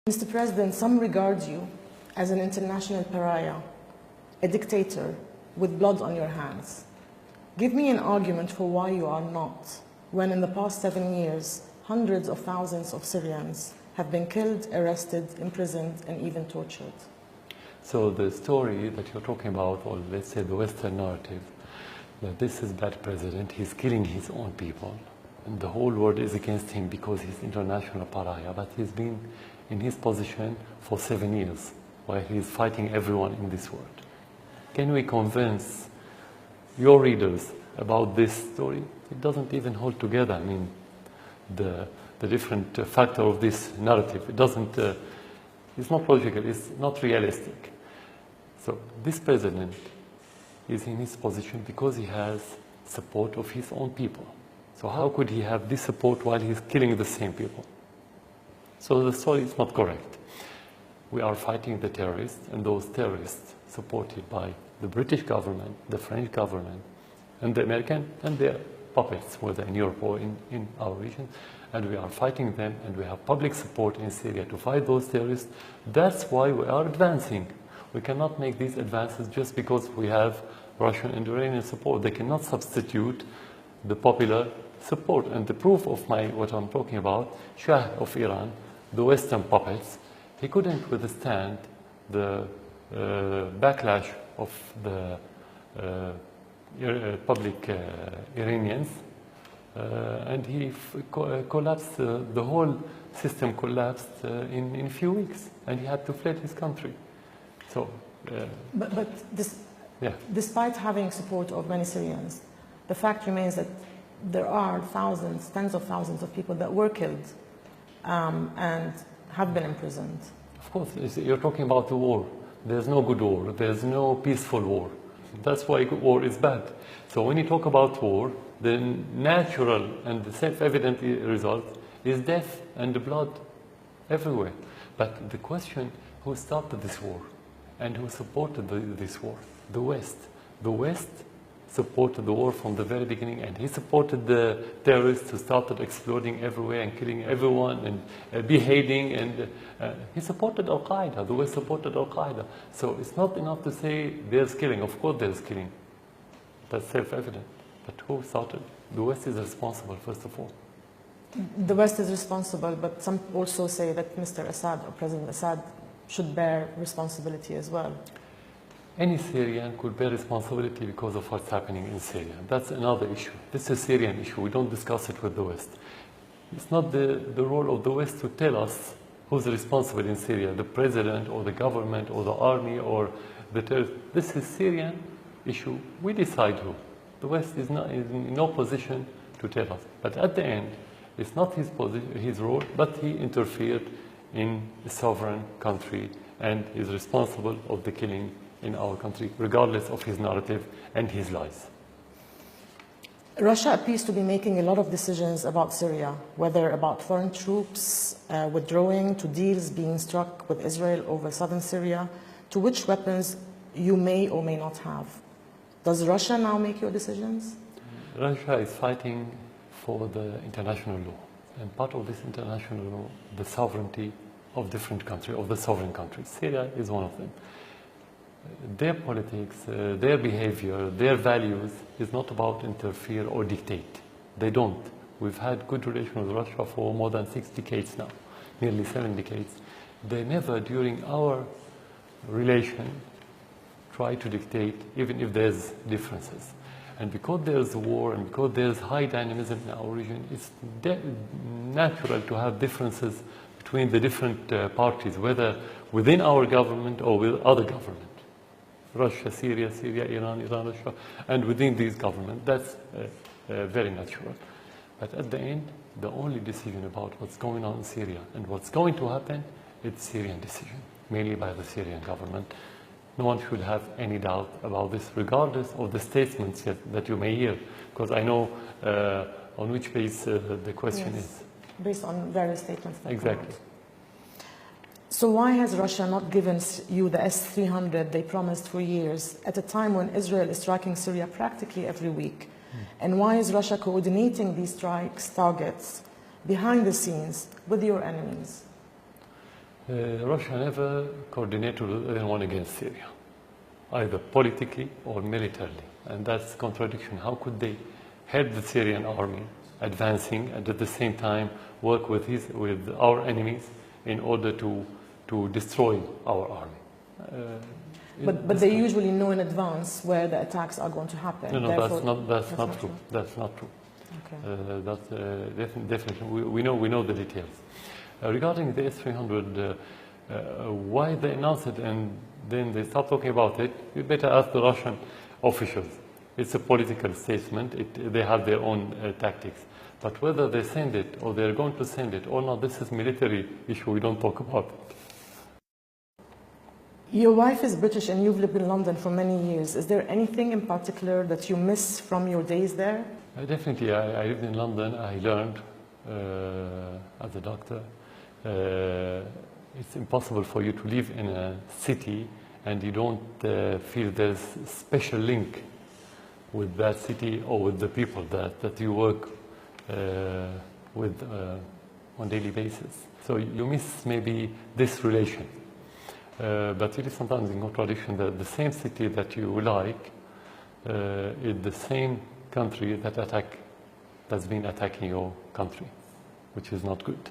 Mr. President, some regard you as an international pariah, a dictator with blood on your hands. Give me an argument for why you are not, when in the past 7 years, hundreds of thousands of Syrians have been killed, arrested, imprisoned, and even tortured. So the story that you're talking about, or let's say the Western narrative, that this is bad president, he's killing his own people, and the whole world is against him because he's international pariah, but he's been in his position for 7 years, while he's fighting everyone in this world. Can we convince your readers about this story? It doesn't even hold together. I mean, the different factor of this narrative, it doesn't, it's not logical, it's not realistic. So this president is in his position because he has support of his own people. So how could he have this support while he's killing the same people? So the story is not correct. We are fighting the terrorists, and those terrorists supported by the British government, the French government, and the American, and their puppets, whether in Europe or in our region, and we are fighting them, and we have public support in Syria to fight those terrorists. That's why we are advancing. We cannot make these advances just because we have Russian and Iranian support. They cannot substitute the popular support. And the proof of what I'm talking about, Shah of Iran, the Western puppets, he couldn't withstand the backlash of the public Iranians, and he collapsed, the whole system collapsed in a few weeks, and he had to flee his country. So, despite having support of many Syrians, the fact remains that there are thousands, tens of thousands of people that were killed and have been imprisoned. Of course, you're talking about the war. There's no good war. There's no peaceful war. That's why war is bad. So when you talk about war, the natural and the self-evident result is death and blood everywhere. But the question, who started this war and who supported this war? The West. The West supported the war from the very beginning, and he supported the terrorists who started exploding everywhere and killing everyone and beheading, and he supported Al-Qaeda. The West supported Al-Qaeda. So it's not enough to say there's killing. Of course there's killing. That's self-evident. But who started? The West is responsible, first of all. The West is responsible, but some also say that Mr. Assad, or President Assad, should bear responsibility as well. Any Syrian could bear responsibility because of what's happening in Syria. That's another issue. This is a Syrian issue. We don't discuss it with the West. It's not the role of the West to tell us who's responsible in Syria, the president or the government or the army or the terrorists. This is a Syrian issue. We decide who. The West is in no position to tell us. But at the end, it's not his role, but he interfered in a sovereign country and is responsible of the killing in our country, regardless of his narrative and his lies. Russia appears to be making a lot of decisions about Syria, whether about foreign troops withdrawing, to deals being struck with Israel over southern Syria, to which weapons you may or may not have. Does Russia now make your decisions? Russia is fighting for the international law, and part of this international law, the sovereignty of different countries, of the sovereign countries. Syria is one of them. Their politics, their behavior, their values is not about interfere or dictate. They don't. We've had good relations with Russia for more than 6 decades now, nearly 7 decades. They never, during our relation, try to dictate, even if there's differences. And because there's a war and because there's high dynamism in our region, it's natural to have differences between the different parties, whether within our government or with other governments. Russia, Syria, Iran, Russia, and within these governments. That's very natural. But at the end, the only decision about what's going on in Syria and what's going to happen, it's Syrian decision, mainly by the Syrian government. No one should have any doubt about this, regardless of the statements that you may hear, because I know on which base the question is. Based on various statements. Exactly. So why has Russia not given you the S-300 they promised for years at a time when Israel is striking Syria practically every week? And why is Russia coordinating these strikes, targets, behind the scenes with your enemies? Russia never coordinated with anyone against Syria, either politically or militarily, and that's a contradiction. How could they help the Syrian army advancing and at the same time work with our enemies in order to destroy our army? But they usually know in advance where the attacks are going to happen. No, Therefore, that's not true. That's not true. Okay. Definitely, we know the details. Regarding the S-300, why they announced it and then they start talking about it, you better ask the Russian officials. It's a political statement. They have their own tactics. But whether they send it or they're going to send it or not, this is a military issue. We don't talk about it. Your wife is British and you've lived in London for many years. Is there anything in particular that you miss from your days there? Definitely. I lived in London. I learned as a doctor. It's impossible for you to live in a city and you don't feel there's a special link with that city or with the people that you work with on a daily basis. So you miss maybe this relation. But it is sometimes in contradiction that the same city that you like is the same country that's been attacking your country, which is not good.